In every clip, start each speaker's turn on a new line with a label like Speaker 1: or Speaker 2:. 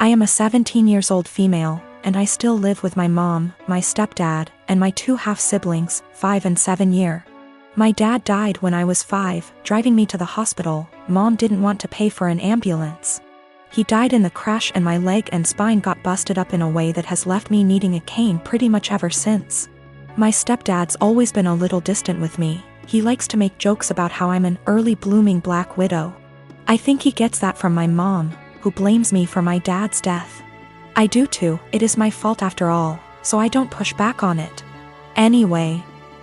Speaker 1: I am a 17 years old female, and I still live with my mom, my stepdad, and my two half-siblings, 5 and 7 year. My dad died when I was 5, driving me to the hospital. Mom didn't want to pay for an ambulance. He died in the crash and my leg and spine got busted up in a way that has left me needing a cane pretty much ever since. My stepdad's always been a little distant with me. He likes to make jokes about how I'm an early blooming black widow. I think he gets that from my mom, who blames me for my dad's death. I do too, it is my fault after all, so I don't push back on it. Anyway,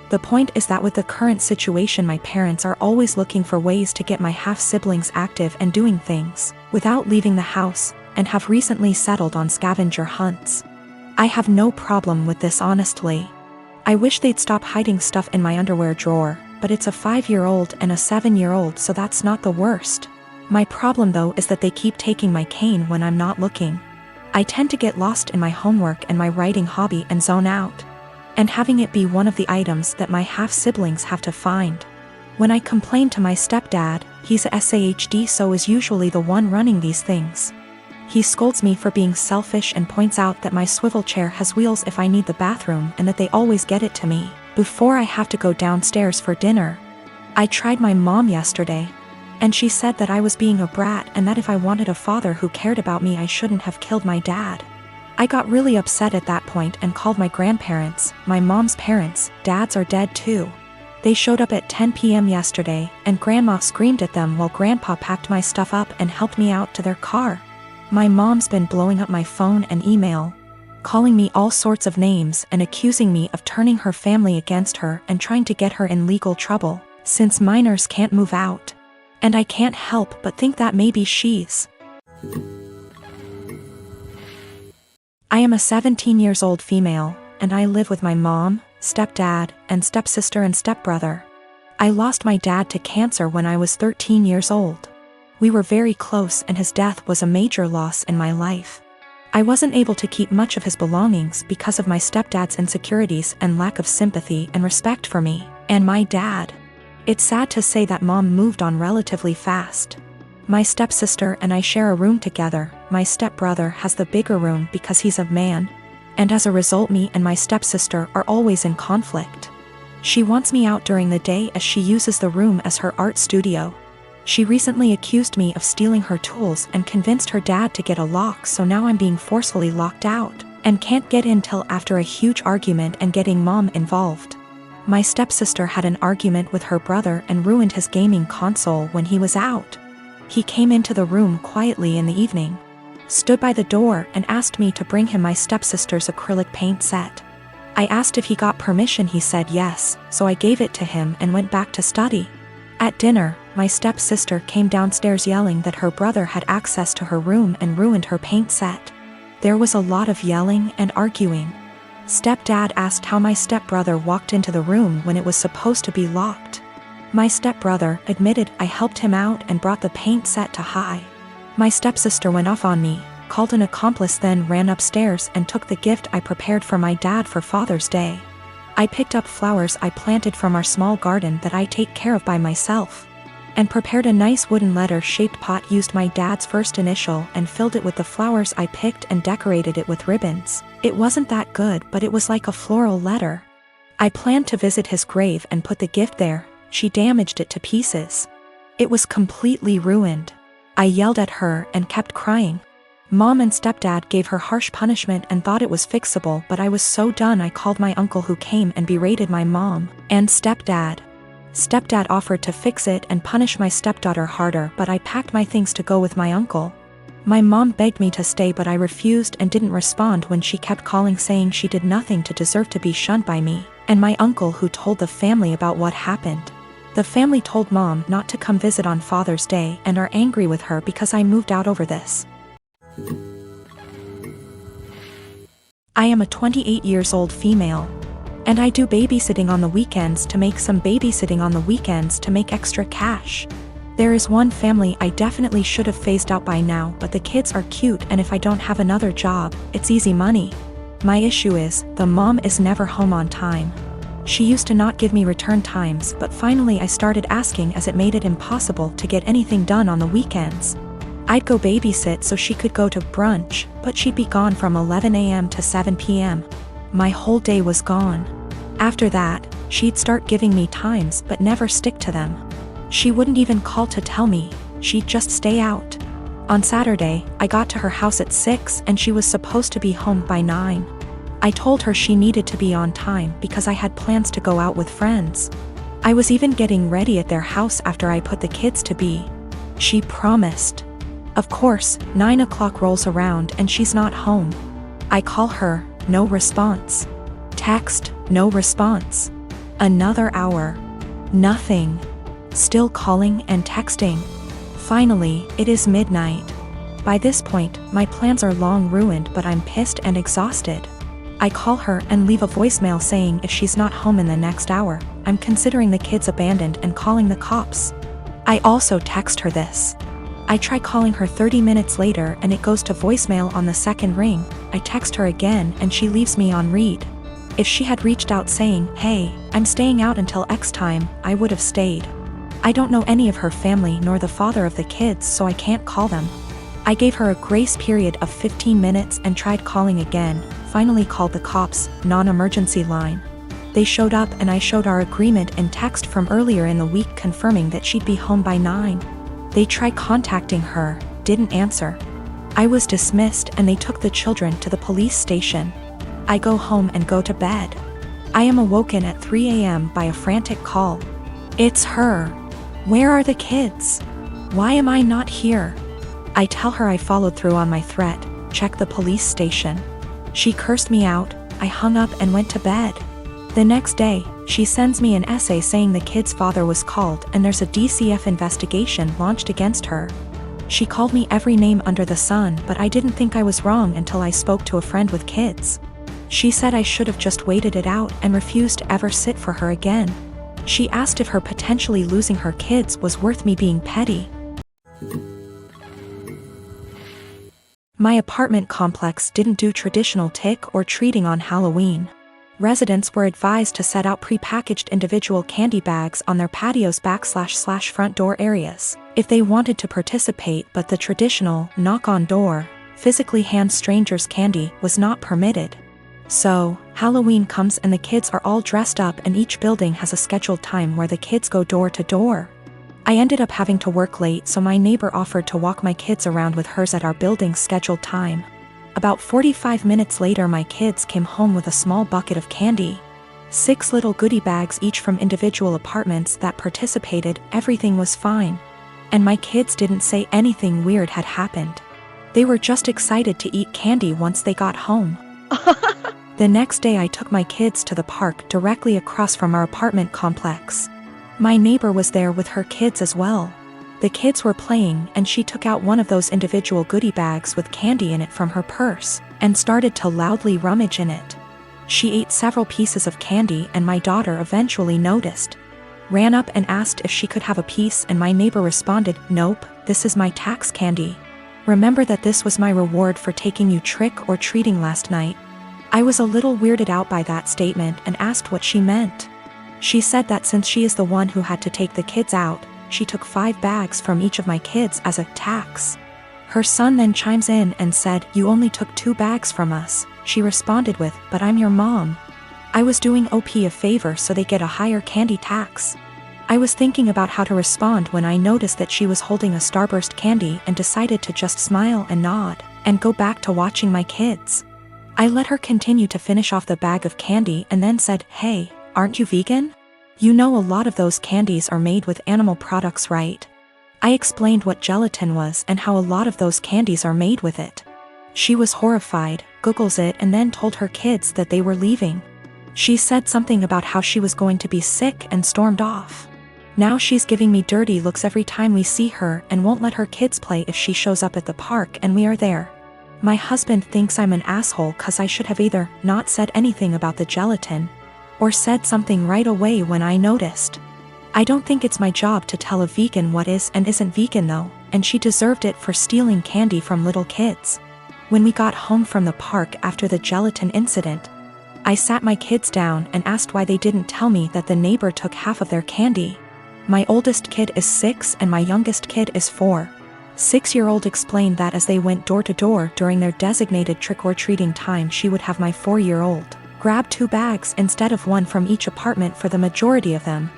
Speaker 1: the point is that with the current situation, my parents are always looking for ways to get my half-siblings active and doing things without leaving the house, and have recently settled on scavenger hunts. I have no problem with this, honestly. I wish they'd stop hiding stuff in my underwear drawer, but it's a 5-year-old and a 7-year-old, so that's not the worst. My problem though is that they keep taking my cane when I'm not looking. I tend to get lost in my homework and my writing hobby and zone out, and having it be one of the items that my half-siblings have to find. When I complain to my stepdad, he's a SAHD, so is usually the one running these things. He scolds me for being selfish and points out that my swivel chair has wheels if I need the bathroom and that they always get it to me before I have to go downstairs for dinner. I tried my mom yesterday, and she said that I was being a brat and that if I wanted a father who cared about me, I shouldn't have killed my dad. I got really upset at that point and called my grandparents, my mom's parents. Dads are dead too. They showed up at 10 p.m. yesterday, and Grandma screamed at them while Grandpa packed my stuff up and helped me out to their car. My mom's been blowing up my phone and email, calling me all sorts of names and accusing me of turning her family against her and trying to get her in legal trouble, since minors can't move out. And I can't help but think that maybe she's. I am a 17 years old female, and I live with my mom, stepdad, and stepsister and stepbrother. I lost my dad to cancer when I was 13 years old. We were very close and his death was a major loss in my life. I wasn't able to keep much of his belongings because of my stepdad's insecurities and lack of sympathy and respect for me and my dad. It's sad to say that mom moved on relatively fast. My stepsister and I share a room together. My stepbrother has the bigger room because he's a man, and as a result me and my stepsister are always in conflict. She wants me out during the day as she uses the room as her art studio. She recently accused me of stealing her tools and convinced her dad to get a lock, so now I'm being forcefully locked out and can't get in till after a huge argument and getting mom involved. My stepsister had an argument with her brother and ruined his gaming console when he was out. He came into the room quietly in the evening, stood by the door and asked me to bring him my stepsister's acrylic paint set. I asked if he got permission. He said yes, so I gave it to him and went back to study. At dinner, my stepsister came downstairs yelling that her brother had access to her room and ruined her paint set. There was a lot of yelling and arguing. Stepdad asked how my stepbrother walked into the room when it was supposed to be locked. My stepbrother admitted I helped him out and brought the paint set to high. My stepsister went off on me, called an accomplice, then ran upstairs and took the gift I prepared for my dad for Father's Day. I picked up flowers I planted from our small garden that I take care of by myself, and prepared a nice wooden letter-shaped pot, used my dad's first initial and filled it with the flowers I picked and decorated it with ribbons. It wasn't that good, but it was like a floral letter. I planned to visit his grave and put the gift there. She damaged it to pieces. It was completely ruined. I yelled at her and kept crying. Mom and stepdad gave her harsh punishment and thought it was fixable, but I was so done I called my uncle, who came and berated my mom and stepdad. Stepdad offered to fix it and punish my stepdaughter harder, but I packed my things to go with my uncle. My mom begged me to stay, but I refused and didn't respond when she kept calling saying she did nothing to deserve to be shunned by me and my uncle, who told the family about what happened. The family told mom not to come visit on Father's Day and are angry with her because I moved out over this. I am a 28 years old female, and I do babysitting on the weekends to make extra cash. There is one family I definitely should have phased out by now, but the kids are cute, and if I don't have another job, it's easy money. My issue is, the mom is never home on time. She used to not give me return times, but finally I started asking, as it made it impossible to get anything done on the weekends. I'd go babysit so she could go to brunch, but she'd be gone from 11 a.m. to 7 p.m. My whole day was gone. After that, she'd start giving me times but never stick to them. She wouldn't even call to tell me, she'd just stay out. On Saturday, I got to her house at 6 and she was supposed to be home by 9. I told her she needed to be on time because I had plans to go out with friends. I was even getting ready at their house after I put the kids to bed. She promised. Of course, 9 o'clock rolls around and she's not home. I call her, no response. Text, no response. Another hour. Nothing. Still calling and texting. Finally, it is midnight. By this point, my plans are long ruined, but I'm pissed and exhausted. I call her and leave a voicemail saying if she's not home in the next hour, I'm considering the kids abandoned and calling the cops. I also text her this. I try calling her 30 minutes later and it goes to voicemail on the second ring. I text her again and she leaves me on read. If she had reached out saying, hey, I'm staying out until X time, I would have stayed. I don't know any of her family nor the father of the kids, so I can't call them. I gave her a grace period of 15 minutes and tried calling again, finally called the cops, non-emergency line. They showed up and I showed our agreement in text from earlier in the week confirming that she'd be home by 9. They tried contacting her, didn't answer. I was dismissed and they took the children to the police station. I go home and go to bed. I am awoken at 3 a.m. by a frantic call. It's her. Where are the kids? Why am I not here? I tell her I followed through on my threat, check the police station. She cursed me out, I hung up and went to bed. The next day, she sends me an essay saying the kid's father was called and there's a DCF investigation launched against her. She called me every name under the sun, but I didn't think I was wrong until I spoke to a friend with kids. She said I should have just waited it out and refused to ever sit for her again. She asked if her potentially losing her kids was worth me being petty. My apartment complex didn't do traditional trick or treating on Halloween. Residents were advised to set out pre-packaged individual candy bags on their patios / front door areas if they wanted to participate, but the traditional knock on door, physically hand strangers candy was not permitted. So, Halloween comes and the kids are all dressed up and each building has a scheduled time where the kids go door to door. I ended up having to work late, so my neighbor offered to walk my kids around with hers at our building's scheduled time. About 45 minutes later my kids came home with a small bucket of candy. 6 little goodie bags each from individual apartments that participated. Everything was fine. And my kids didn't say anything weird had happened. They were just excited to eat candy once they got home. The next day I took my kids to the park directly across from our apartment complex. My neighbor was there with her kids as well. The kids were playing and she took out one of those individual goodie bags with candy in it from her purse and started to loudly rummage in it. She ate several pieces of candy and my daughter eventually noticed. Ran up and asked if she could have a piece and my neighbor responded, nope, this is my tax candy. Remember that this was my reward for taking you trick or treating last night. I was a little weirded out by that statement and asked what she meant. She said that since she is the one who had to take the kids out, she took 5 bags from each of my kids as a tax. Her son then chimes in and said, you only took 2 bags from us. She responded with, but I'm your mom. I was doing OP a favor so they get a higher candy tax. I was thinking about how to respond when I noticed that she was holding a Starburst candy and decided to just smile and nod and go back to watching my kids. I let her continue to finish off the bag of candy and then said, hey, aren't you vegan? You know a lot of those candies are made with animal products, right? I explained what gelatin was and how a lot of those candies are made with it. She was horrified, Googles it and then told her kids that they were leaving. She said something about how she was going to be sick and stormed off. Now she's giving me dirty looks every time we see her and won't let her kids play if she shows up at the park and we are there. My husband thinks I'm an asshole cause I should have either not said anything about the gelatin or said something right away when I noticed. I don't think it's my job to tell a vegan what is and isn't vegan though, and she deserved it for stealing candy from little kids. When we got home from the park after the gelatin incident, I sat my kids down and asked why they didn't tell me that the neighbor took half of their candy. My oldest kid is 6 and my youngest kid is 4. 6-year-old explained that as they went door to door during their designated trick-or-treating time, she would have my 4-year-old grab 2 bags instead of 1 from each apartment for the majority of them.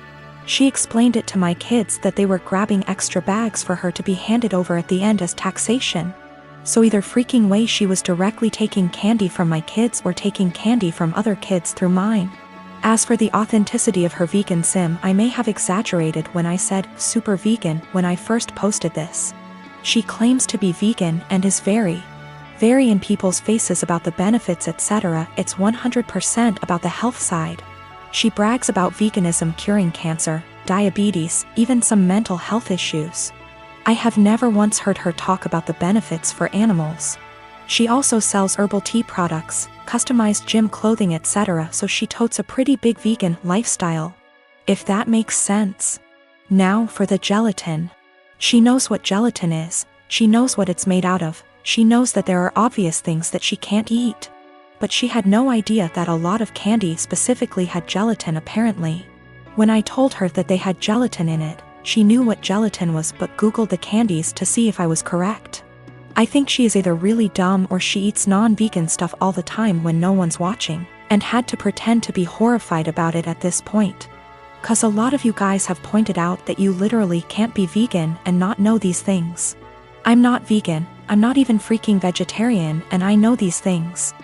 Speaker 1: She explained it to my kids that they were grabbing extra bags for her to be handed over at the end as taxation. So either freaking way she was directly taking candy from my kids or taking candy from other kids through mine. As for the authenticity of her vegan sim, I may have exaggerated when I said super vegan when I first posted this. She claims to be vegan and is very in people's faces about the benefits, etc. It's 100% about the health side. She brags about veganism curing cancer, diabetes, even some mental health issues. I have never once heard her talk about the benefits for animals. She also sells herbal tea products, customized gym clothing, etc. So she totes a pretty big vegan lifestyle. If that makes sense. Now for the gelatin. She knows what gelatin is, she knows what it's made out of, she knows that there are obvious things that she can't eat. But she had no idea that a lot of candy specifically had gelatin apparently. When I told her that they had gelatin in it, she knew what gelatin was but Googled the candies to see if I was correct. I think she is either really dumb or she eats non-vegan stuff all the time when no one's watching, and had to pretend to be horrified about it at this point. 'Cause a lot of you guys have pointed out that you literally can't be vegan and not know these things. I'm not vegan, I'm not even freaking vegetarian, and I know these things.